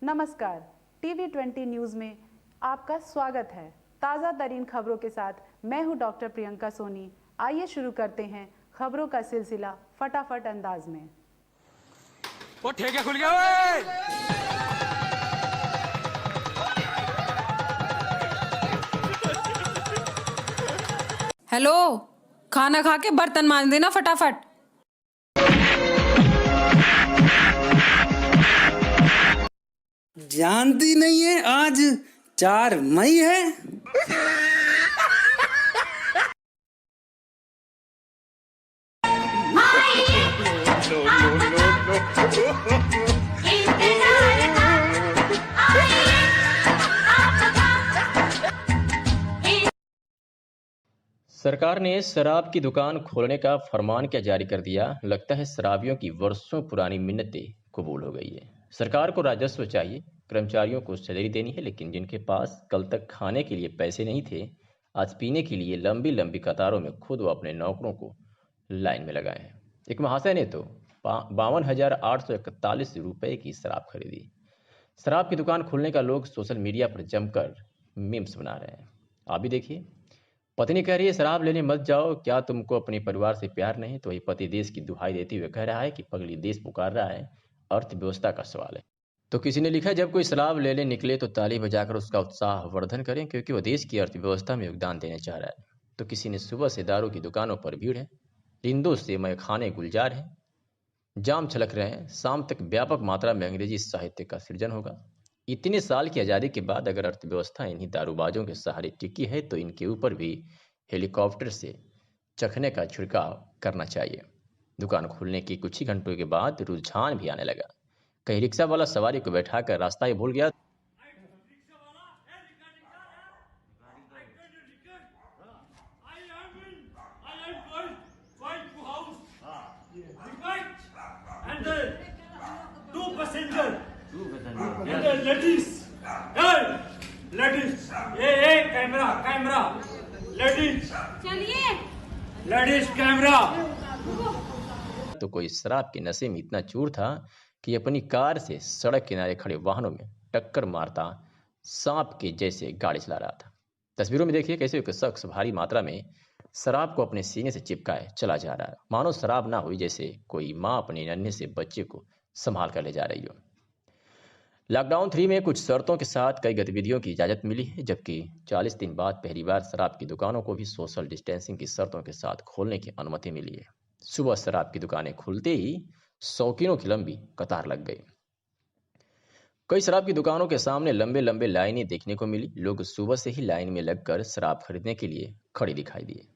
नमस्कार, TV20 news में आपका स्वागत है। ताज़ा तरीन खबरों के साथ मैं हूं डॉक्टर प्रियंका सोनी। आइए शुरू करते हैं खबरों का सिलसिला फटाफट अंदाज में। वो ठेका खुल गया ओए! हेलो, खाना खा के बर्तन मांज देना फटाफट। जानती नहीं है आज 4 मई है। सरकार ने शराब की दुकान खोलने का फरमान क्या जारी कर दिया। लगता है शराबियों की वर्षों पुरानी मिन्नतें कबूल हो गई है। सरकार को राजस्व चाहिए, कर्मचारियों को सैलरी देनी है, लेकिन जिनके पास कल तक खाने के लिए पैसे नहीं थे, आज पीने के लिए लंबी लंबी कतारों में खुद व अपने नौकरों को लाइन में लगाए हैं। एक महाशय ने तो 52,841 रुपए की शराब खरीदी। शराब की दुकान खोलने का लोग सोशल मीडिया पर जमकर मीम्स बना रहे हैं। आप भी देखिए। पत्नी कह रही है शराब लेने मत जाओ, क्या तुमको अपने परिवार से प्यार नहीं? तो वही पति देश की दुहाई देते हुए कह रहा है कि पगली देश पुकार रहा है, अर्थव्यवस्था का सवाल है। तो किसी ने लिखा जब कोई शराब लेने निकले तो ताली बजाकर उसका उत्साह वर्धन करें, क्योंकि वह देश की अर्थव्यवस्था में योगदान देना चाह रहा है। तो किसी ने सुबह से दारू की दुकानों पर भीड़ है, रिंदों से मैखाने गुलजार है, जाम छलक रहे हैं, शाम तक व्यापक मात्रा में अंग्रेजी साहित्य का सृजन होगा। इतने साल की आज़ादी के बाद अगर अर्थव्यवस्था इन्हीं दारूबाजों के सहारे टिकी है तो इनके ऊपर भी हेलीकॉप्टर से चखने का छिड़काव करना चाहिए। दुकान खुलने के कुछ ही घंटों के बाद रुझान भी आने लगा। कहीं रिक्शा वाला सवारी को बैठाकर रास्ता ही भूल गया। तो कोई शराब के नशे में इतना चूर था कि अपनी कार से सड़क किनारे खड़े वाहनों में टक्कर मारता सांप के जैसे गाड़ी चला रहा था। तस्वीरों में देखिए कैसे एक शख्स भारी मात्रा में शराब को अपने सीने से चिपकाए चला जा रहा है, मानो शराब ना हुई, जैसे कोई माँ अपने नन्हे से बच्चे को संभाल कर ले जा रही हो। लॉकडाउन 3 में कुछ शर्तों के साथ कई गतिविधियों की इजाज़त मिली है, जबकि 40 दिन बाद पहली बार शराब की दुकानों को भी सोशल डिस्टेंसिंग की शर्तों के साथ खोलने की अनुमति मिली है। सुबह शराब की दुकानें खुलते ही शौकीनों की लंबी कतार लग गई। कई शराब की दुकानों के सामने लंबे लंबे लाइनें देखने को मिली। लोग सुबह से ही लाइन में लगकर शराब खरीदने के लिए खड़े दिखाई दिए।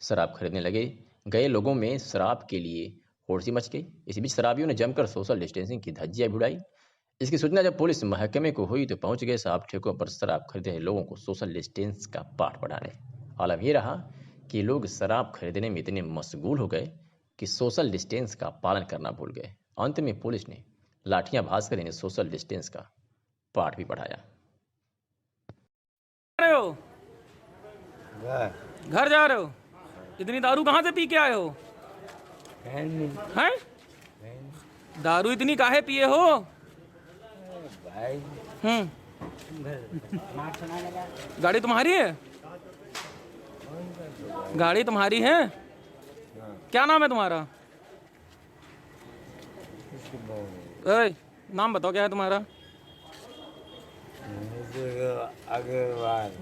शराब खरीदने लगे गए लोगों में शराब के लिए होड़ सी मच गई। इसी बीच शराबियों ने जमकर सोशल डिस्टेंसिंग की धज्जियां भी उड़ाई। इसकी सूचना जब पुलिस महकमे को हुई तो पहुंच गए शराब ठेकों पर शराब खरीद रहे लोगों को सोशल डिस्टेंस का पाठ पढ़ाने। आलम यह रहा कि लोग शराब खरीदने में इतने मशगूल हो गए कि सोशल डिस्टेंस का पालन करना भूल गए। अंत में पुलिस ने लाठियां भांजकर इन्हें सोशल डिस्टेंस का पाठ भी पढ़ाया। घर जा रहे हो? इतनी दारू कहाँ से पी के आए हो? हैं? दारू इतनी काहे पिए हो? गाड़ी तुम्हारी है? गाड़ी तुम्हारी है? क्या नाम है तुम्हारा? नाम बताओ क्या है तुम्हारा?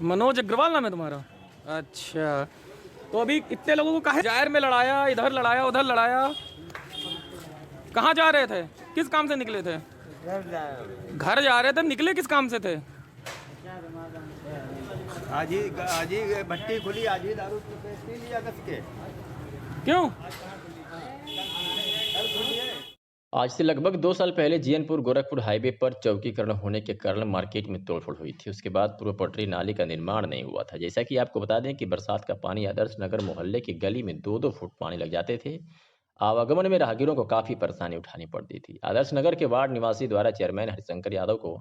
मनोज अग्रवाल नाम है तुम्हारा? अच्छा, तो अभी इतने लोगों को काहे जाहिर में लड़ाया, इधर लड़ाया, उधर लड़ाया? कहाँ जा रहे थे? किस काम से निकले थे? घर जा रहे थे। निकले किस काम से थे? आज ही भट्टी खुली, आज ही दारू पी लिया कस के। क्यों? आज से लगभग 2 साल पहले जीयनपुर गोरखपुर हाईवे पर चौकीकरण होने के कारण मार्केट में तोड़फोड़ हुई थी। उसके बाद पूर्व पटरी नाली का निर्माण नहीं हुआ था। जैसा कि आपको बता दें कि बरसात का पानी आदर्श नगर मोहल्ले की गली में 2-2 फुट पानी लग जाते थे। आवागमन में राहगीरों को काफ़ी परेशानी उठानी पड़ती थी। आदर्श नगर के वार्ड निवासी द्वारा चेयरमैन हरिशंकर यादव को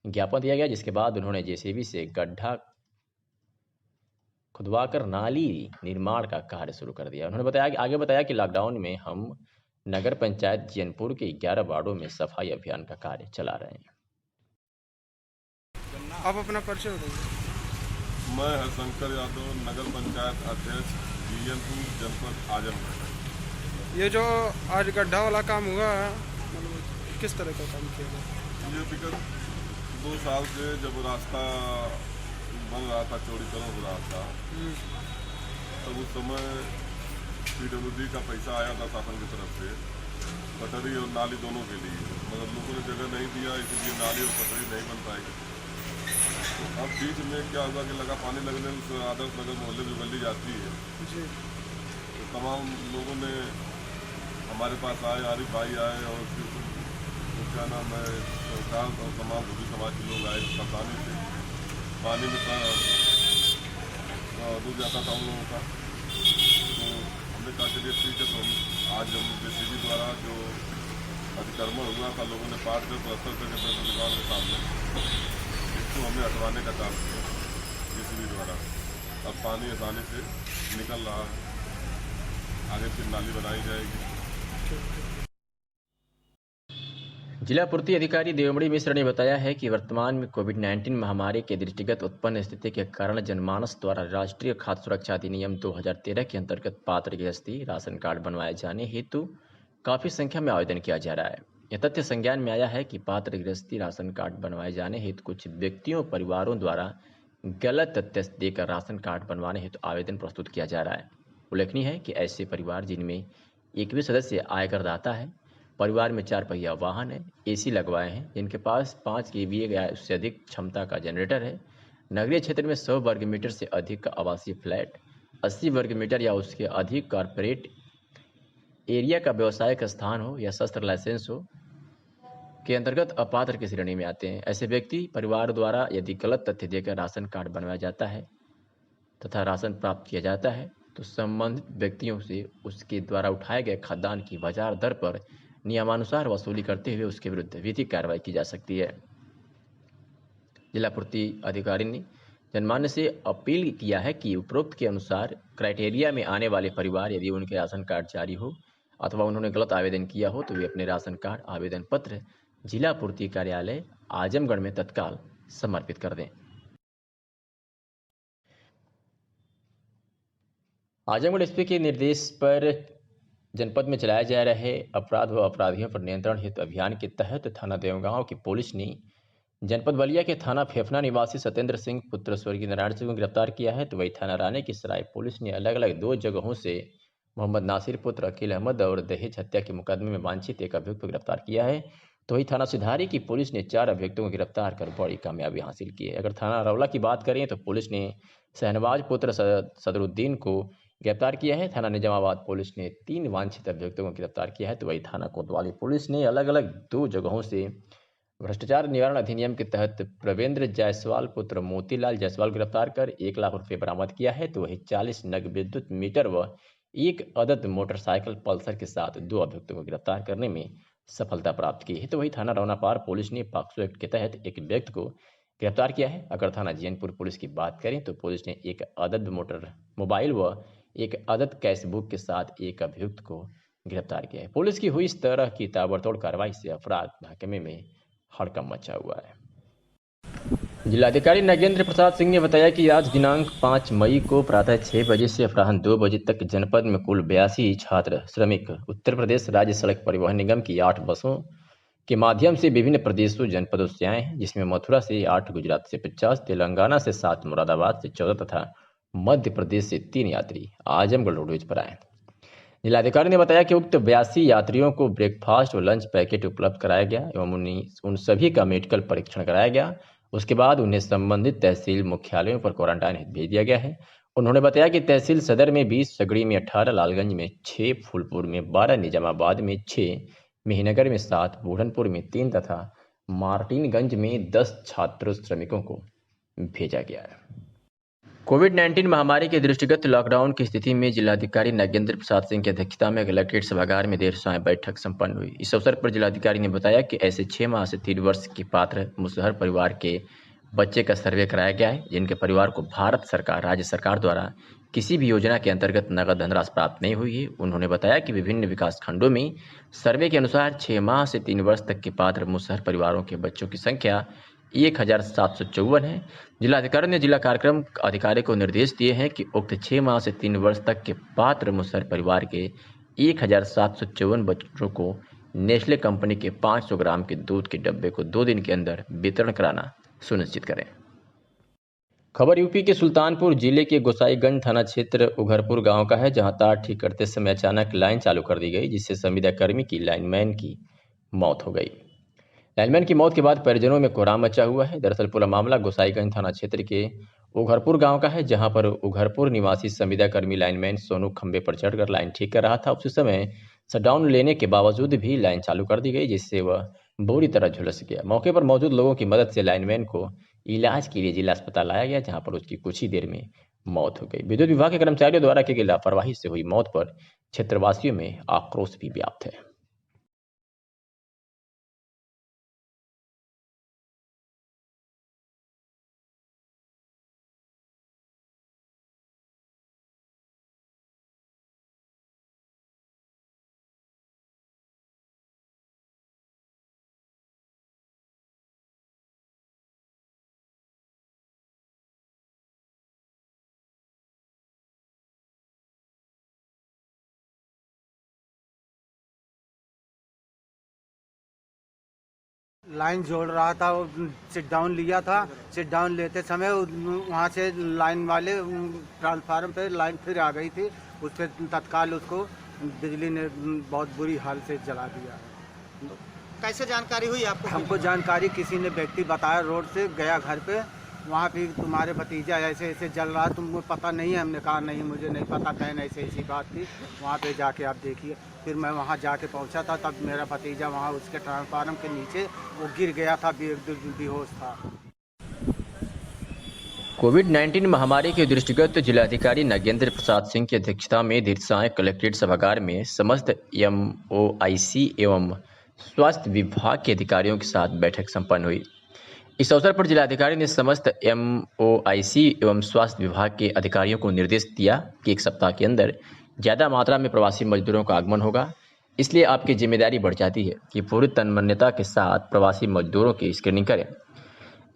ज्ञापन दिया गया, जिसके बाद उन्होंने जेसीबी से गड्ढा खुदवाकर नाली निर्माण का कार्य शुरू कर दिया। उन्होंने आगे बताया कि लॉकडाउन में हम नगर पंचायत जीयनपुर के 11 वार्डों में सफाई अभियान का कार्य चला रहे हैं। आप अपना परिचय बताइए। मैं हरशंकर यादव, नगर पंचायत अध्यक्ष, बीएनपुर, जनपद आजमगढ़। ये जो आज गड्ढा वाला काम हुआ है, मतलब किस तरह का काम किया गया? ये विगत 2 साल से जब रास्ता बन रहा था, चौड़ीकरण हो रहा था, तब उस समय PWD का पैसा आया था शासन की तरफ से पटरी और नाली दोनों के लिए, मगर लोगों ने जगह नहीं दिया, इसलिए नाली और पटरी नहीं बन पाई। तो अब बीच में क्या हुआ कि लगा पानी लगने से आदर्श नगर मोहल्ले में गली जाती है, तो तमाम लोगों ने हमारे पास आए, आरिफ भाई आए और फिर क्या नाम है, सरकार और तमाम भूमि समाज के लोग आए। सावधानी से पानी में डूब जाता था उन लोगों का, तो हमने कहा चलिए ठीक है। तो हम आज हम JCB द्वारा जो अतिक्रमण हुआ था, लोगों ने पाट कर प्लस्तर करके अपने दुकान के सामने, इसको हमने हटवाने का काम किया JCB द्वारा। अब पानी आसानी से निकल रहा है, आगे फिर नाली बनाई जाएगी। जिला पूर्ति अधिकारी देवमणि मिश्र ने बताया है कि वर्तमान में कोविड-19 महामारी के दृष्टिगत उत्पन्न स्थिति के कारण जनमानस द्वारा राष्ट्रीय खाद्य सुरक्षा अधिनियम 2013 के अंतर्गत पात्र गृहस्थी राशन कार्ड बनवाए जाने हेतु काफी संख्या में आवेदन किया जा रहा है। यह तथ्य संज्ञान में आया है कि पात्र गृहस्थी राशन कार्ड बनवाए जाने हेतु कुछ व्यक्तियों परिवारों द्वारा गलत तथ्य देकर राशन कार्ड बनवाने हेतु आवेदन प्रस्तुत किया जा रहा है। उल्लेखनीय है कि ऐसे परिवार जिनमें एक भी सदस्य आयकरदाता है, परिवार में 4 पहिया वाहन है, AC लगवाए हैं, जिनके पास 5 kVA या उससे अधिक क्षमता का जनरेटर है, नगरीय क्षेत्र में 100 वर्ग मीटर से अधिक का आवासीय फ्लैट, 80 वर्ग मीटर या उसके अधिक कॉरपोरेट एरिया का व्यवसायिक स्थान हो या शस्त्र लाइसेंस हो के अंतर्गत अपात्र की श्रेणी में आते हैं। ऐसे व्यक्ति परिवार द्वारा यदि गलत तथ्य देकर राशन कार्ड बनवाया जाता है तथा राशन प्राप्त किया जाता है, तो संबंधित व्यक्तियों से उसके द्वारा उठाए गए खाद्यान्न की बाजार दर पर नियमानुसार वसूली करते हुए उसके विरुद्ध विधिक कार्रवाई की जा सकती है। जिला पूर्ति अधिकारी ने जनमान्य से अपील किया है कि उपरोक्त के अनुसार क्राइटेरिया में आने वाले परिवार यदि उनके राशन कार्ड जारी हो अथवा उन्होंने गलत आवेदन किया हो, तो वे अपने राशन कार्ड आवेदन पत्र जिला पूर्ति कार्यालय आजमगढ़ में तत्काल समर्पित कर दें। आजमगढ़ एसपी के निर्देश पर जनपद में चलाए जा रहे अपराध व अपराधियों पर नियंत्रण हेतु अभियान के तहत थाना देवगांव की पुलिस ने जनपद बलिया के थाना फेफना निवासी सत्येंद्र सिंह पुत्र स्वर्गीय नारायण सिंह को गिरफ्तार किया है। तो वही थाना रानी की सराय पुलिस ने अलग अलग 2 जगहों से मोहम्मद नासिर पुत्र अकील अहमद और दहेज हत्या के मुकदमे में वांछित एक अभियुक्त को गिरफ्तार किया है। तो वही थाना सिधारी की पुलिस ने 4 अभियुक्तों को गिरफ्तार कर बड़ी कामयाबी हासिल की है। अगर थाना रौला की बात करें तो पुलिस ने शहनवाज पुत्र सदरुद्दीन को गिरफ्तार किया है। थाना निजामाबाद पुलिस ने 3 वांछित अभियुक्तों को गिरफ्तार किया है। तो वही थाना कोतवाली पुलिस ने अलग अलग 2 जगहों से भ्रष्टाचार निवारण अधिनियम के तहत प्रवेंद्र जायसवाल पुत्र मोतीलाल जायसवाल गिरफ्तार कर 1 लाख रुपए बरामद किया है। तो वही 40 नग विद्युत मीटर व 1 अदद मोटरसाइकिल पल्सर के साथ 2 अभियुक्तों को गिरफ्तार करने में सफलता प्राप्त की है। तो वही थाना रौनापार पुलिस ने पॉक्सो एक्ट के तहत एक व्यक्ति को गिरफ्तार किया है। अगर थाना जीएनपुर पुलिस की बात करें तो पुलिस ने 1 अदद मोबाइल व 1 अदद कैश बुक के साथ एक अभियुक्त को गिरफ्तार किया है। पुलिस की हुई इस तरह की ताबड़तोड़ कार्रवाई से अपराध महकमे में हड़कंप मचा हुआ है। जिलाधिकारी नागेंद्र प्रसाद सिंह ने बताया कि आज दिनांक 5 मई को प्रातः 6 बजे से अपराह्न 2 बजे तक जनपद में कुल 82 छात्र श्रमिक उत्तर प्रदेश राज्य सड़क परिवहन निगम की 8 बसों के माध्यम से विभिन्न प्रदेशों जनपदों से आए हैं, जिसमें मथुरा से 8, गुजरात से 50, तेलंगाना से 7, मुरादाबाद से 14 तथा मध्य प्रदेश से 3 यात्री आजमगढ़ रोडवेज पर आए। जिलाधिकारी ने बताया कि उक्त 82 यात्रियों को ब्रेकफास्ट और लंच पैकेट उपलब्ध कराया गया एवं उन सभी का मेडिकल परीक्षण कराया गया। उसके बाद उन्हें संबंधित तहसील मुख्यालयों पर क्वारंटाइन हेतु भेज दिया गया है। उन्होंने बताया कि तहसील सदर में 20, सगड़ी में 18, लालगंज में 6, फूलपुर में 12, निजामाबाद में 6, मेहनगर में 7, बूढ़नपुर में 3 तथा मार्टिनगंज में 10 छात्र श्रमिकों को भेजा गया है। कोविड-19 महामारी के दृष्टिगत लॉकडाउन की स्थिति में जिलाधिकारी नागेंद्र प्रसाद सिंह की अध्यक्षता में कलेक्ट्रेट सभागार में देर शाम बैठक संपन्न हुई। इस अवसर पर जिलाधिकारी ने बताया कि ऐसे 6 माह से 3 वर्ष के पात्र मुसहर परिवार के बच्चे का सर्वे कराया गया है, जिनके परिवार को भारत सरकार, राज्य सरकार द्वारा किसी भी योजना के अंतर्गत नगद धनराशि प्राप्त नहीं हुई है। उन्होंने बताया कि विभिन्न विकास खंडों में सर्वे के अनुसार 6 माह से 3 वर्ष तक के पात्र मुसहर परिवारों के बच्चों की संख्या 1754 हैं। जिलाधिकारी ने जिला कार्यक्रम अधिकारी को निर्देश दिए हैं कि उक्त 6 माह से 3 वर्ष तक के पात्र मुसहर परिवार के 1754 बच्चों को नेस्ले कंपनी के 500 ग्राम के दूध के डब्बे को 2 दिन के अंदर वितरण कराना सुनिश्चित करें। खबर यूपी के सुल्तानपुर जिले के गोसाईगंज थाना क्षेत्र उघरपुर गांव का है, जहां तार ठीक करते समय अचानक लाइन चालू कर दी गई, जिससे संविदा कर्मी की लाइनमैन की मौत हो गई। लाइनमैन की मौत के बाद परिजनों में कोहराम मचा हुआ है। दरअसल पूरा मामला गोसाईगंज थाना क्षेत्र के उघरपुर गांव का है, जहां पर उघरपुर निवासी संविदा कर्मी लाइनमैन सोनू खंबे पर चढ़कर लाइन ठीक कर रहा था। उसी समय शटडाउन लेने के बावजूद भी लाइन चालू कर दी गई, जिससे वह बुरी तरह झुलस गया। मौके पर मौजूद लोगों की मदद से लाइनमैन को इलाज के लिए जिला अस्पताल लाया गया, जहां पर उसकी कुछ ही देर में मौत हो गई। विद्युत विभाग के कर्मचारियों द्वारा की गई लापरवाही से हुई मौत पर क्षेत्रवासियों में आक्रोश भी व्याप्त है। लाइन जोड़ रहा था, वो सिट डाउन लिया था। सिट डाउन लेते समय वहाँ से लाइन वाले ट्रांसफार्मर पे लाइन फिर आ गई थी, उस पर तत्काल उसको बिजली ने बहुत बुरी हाल से जला दिया। कैसे जानकारी हुई आपको? हमको जानकारी किसी ने व्यक्ति बताया, रोड से गया घर पे, वहाँ पे तुम्हारे भतीजा ऐसे ऐसे जल रहा, तुमको पता नहीं है? हमने कहा नहीं, मुझे नहीं पता, कहन ऐसे ऐसी बात थी। वहाँ पे जाके आप देखिए। फिर मैं वहाँ जाके पहुँचा था, तब मेरा भतीजा वहाँ उसके ट्रांसफार्मर के नीचे वो गिर गया था, बेहोश था। कोविड-19 महामारी के दृष्टिगत जिलाधिकारी नागेंद्र प्रसाद सिंह की अध्यक्षता में धीरसाय कलेक्ट्रेट सभागार में समस्त MOIC एवं स्वास्थ्य विभाग के अधिकारियों के साथ बैठक संपन्न हुई। इस अवसर पर जिलाधिकारी ने समस्त MOIC एवं स्वास्थ्य विभाग के अधिकारियों को निर्देश दिया कि 1 सप्ताह के अंदर ज़्यादा मात्रा में प्रवासी मजदूरों का आगमन होगा, इसलिए आपकी जिम्मेदारी बढ़ जाती है कि पूरी तन्मयता के साथ प्रवासी मजदूरों की स्क्रीनिंग करें।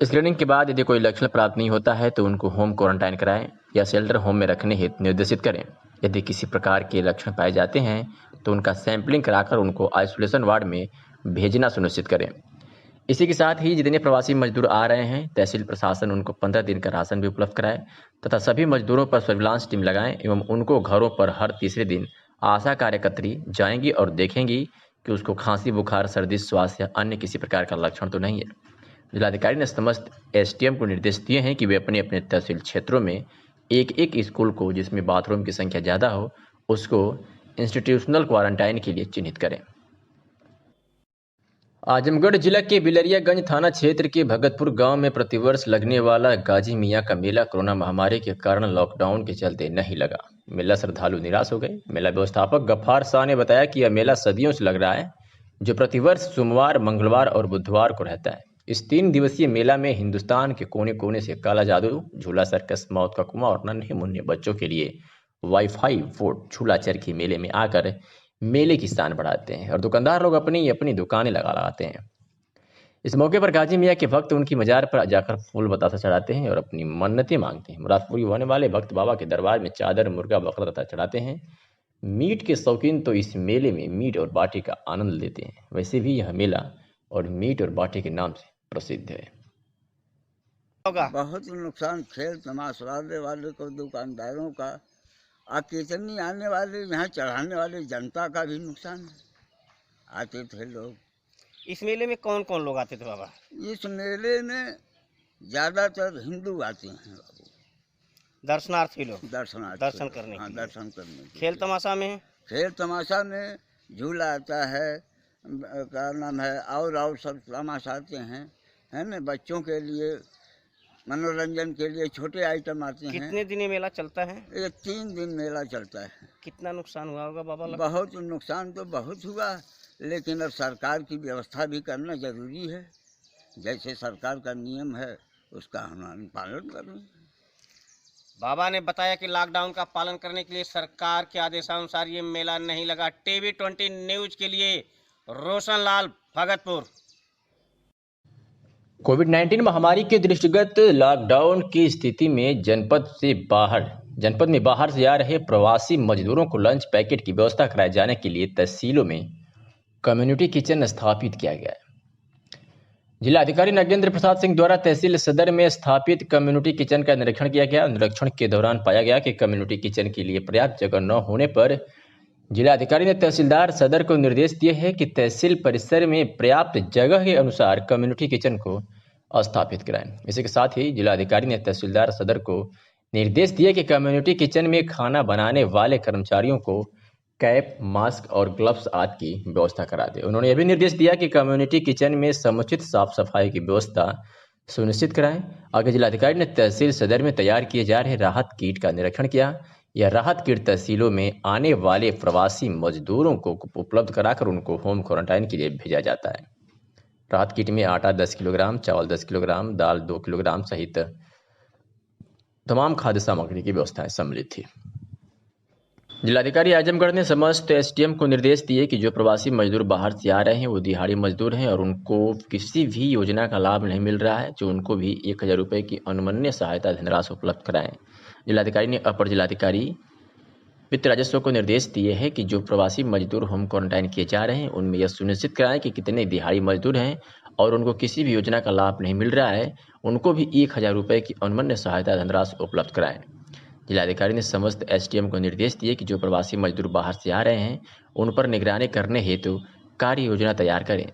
स्क्रीनिंग के बाद यदि कोई लक्षण प्राप्त नहीं होता है तो उनको होम क्वारंटाइन कराएं या शेल्टर होम में रखने हेतु निर्देशित करें। यदि किसी प्रकार के लक्षण पाए जाते हैं तो उनका सैंपलिंग कराकर उनको आइसोलेशन वार्ड में भेजना सुनिश्चित करें। इसी के साथ ही जितने प्रवासी मजदूर आ रहे हैं, तहसील प्रशासन उनको 15 दिन का राशन भी उपलब्ध कराए तथा सभी मजदूरों पर सर्विलांस टीम लगाएं एवं उनको घरों पर हर तीसरे दिन आशा कार्यकर्त्री जाएंगी और देखेंगी कि उसको खांसी, बुखार, सर्दी, श्वास या अन्य किसी प्रकार का लक्षण तो नहीं है। जिलाधिकारी ने समस्त STM को निर्देश दिए हैं कि वे अपने अपने तहसील क्षेत्रों में एक स्कूल को जिसमें बाथरूम की संख्या ज़्यादा हो उसको इंस्टीट्यूशनल क्वारंटाइन के लिए चिन्हित करें। आजमगढ़ जिला के बिलरियागंज थाना क्षेत्र के भगतपुर गांव में प्रतिवर्ष लगने वाला गाजी मियाँ का मेला कोरोना महामारी के कारण लॉकडाउन के चलते नहीं लगा। मेला श्रद्धालु निराश हो गए। मेला व्यवस्थापक गफ्फार शाह ने बताया कि यह मेला सदियों से लग रहा है, जो प्रतिवर्ष सोमवार, मंगलवार और बुधवार को रहता है। इस 3 दिवसीय मेला में हिंदुस्तान के कोने कोने से काला जादू, झूला सर्कस, मौत का कुआं और नन्हे मुन्ने बच्चों के लिए वाईफाई बोर्ड झूला चरखी मेले में आकर मेले की शान बढ़ाते हैं और दुकानदार लोग अपनी अपनी दुकानें लगाते हैं। इस मौके पर गाजी मियाँ के भक्त उनकी मजार पर जाकर फूल बतासा चढ़ाते हैं और अपनी मन्नतें मांगते हैं। मुराद पूरी होने वाले भक्त बाबा के दरबार में चादर, मुर्गा, बकरा तथा चढ़ाते हैं। मीट के शौकीन तो इस मेले में मीट और बाटी का आनंद लेते हैं। वैसे भी यह मेला और मीट और बाटी के नाम से प्रसिद्ध है। बहुत नुकसान खेल तमाशे वाले को, दुकानदारों का, कीर्तनी आने वाले, यहाँ चढ़ाने वाले जनता का भी नुकसान है। आते थे लोग। इस मेले में कौन कौन लोग आते थे बाबा? इस मेले में ज़्यादातर हिंदू आते हैं बाबू, दर्शनार्थी लोग, दर्शन करने। हाँ, दर्शन करने। खेल तमाशा में? खेल तमाशा में झूला आता है, क्या नाम है, और सब तमाशा आते हैं, है ना। बच्चों के लिए मनोरंजन के लिए छोटे आइटम आते हैं। कितने दिन ये मेला चलता है? ये 3 दिन मेला चलता है। कितना नुकसान हुआ होगा बाबा? बहुत नुकसान तो बहुत हुआ, लेकिन अब सरकार की व्यवस्था भी करना जरूरी है। जैसे सरकार का नियम है उसका हम पालन करें। बाबा ने बताया कि लॉकडाउन का पालन करने के लिए सरकार के आदेशानुसार ये मेला नहीं लगा। TV20 न्यूज के लिए रोशन लाल, भगतपुर। कोविड-19 महामारी के दृष्टिगत लॉकडाउन की स्थिति में जनपद में बाहर से आ रहे प्रवासी मजदूरों को लंच पैकेट की व्यवस्था कराए जाने के लिए तहसीलों में कम्युनिटी किचन स्थापित किया गया है। जिलाधिकारी नगेंद्र प्रसाद सिंह द्वारा तहसील सदर में स्थापित कम्युनिटी किचन का निरीक्षण किया गया। निरीक्षण के दौरान पाया गया कि कम्युनिटी किचन के लिए पर्याप्त जगह न होने पर जिलाधिकारी ने तहसीलदार सदर को निर्देश दिए हैं कि तहसील परिसर में पर्याप्त जगह के अनुसार कम्युनिटी किचन को स्थापित कराएं। इसी के साथ ही जिलाधिकारी ने तहसीलदार सदर को निर्देश दिए कि कम्युनिटी किचन में खाना बनाने वाले कर्मचारियों को कैप, मास्क और ग्लव्स आदि की व्यवस्था करा दे। उन्होंने यह भी निर्देश दिया कि कम्युनिटी किचन में समुचित साफ सफाई की व्यवस्था सुनिश्चित कराएं। आगे जिलाधिकारी ने तहसील सदर में तैयार किए जा रहे राहत किट का निरीक्षण किया। यह राहत किट तहसीलों में आने वाले प्रवासी मजदूरों को उपलब्ध कराकर उनको होम क्वारंटाइन के लिए भेजा जाता है। राहत किट में आटा 10 किलोग्राम, चावल 10 किलोग्राम, दाल 2 किलोग्राम सहित तमाम खाद्य सामग्री की व्यवस्थाएं सम्मिलित थी। जिलाधिकारी आजमगढ़ ने समस्त एसडीएम को निर्देश दिए कि जो प्रवासी मजदूर बाहर से आ रहे हैं वो दिहाड़ी मजदूर हैं और उनको किसी भी योजना का लाभ नहीं मिल रहा है, जो उनको भी 1000 रुपये की अनुमन्य सहायता धनराशि उपलब्ध कराएं। जिलाधिकारी ने अपर जिलाधिकारी वित्त राजस्व को निर्देश दिए हैं कि जो प्रवासी मजदूर होम क्वारंटाइन किए जा रहे हैं उनमें यह सुनिश्चित कराएं कि कितने दिहाड़ी मजदूर हैं और उनको किसी भी योजना का लाभ नहीं मिल रहा है, उनको भी 1000 रुपये की अनुमन्य सहायता धनराशि उपलब्ध कराएं। जिलाधिकारी ने समस्त एसडीएम को निर्देश दिए कि जो प्रवासी मजदूर बाहर से आ रहे हैं उन पर निगरानी करने हेतु कार्य योजना तैयार करें।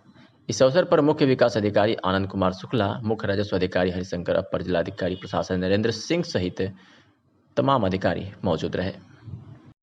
इस अवसर पर मुख्य विकास अधिकारी आनंद कुमार शुक्ला, मुख्य राजस्व अधिकारी हरिशंकर, अपर जिलाधिकारी प्रशासन नरेंद्र सिंह सहित तमाम अधिकारी मौजूद रहे।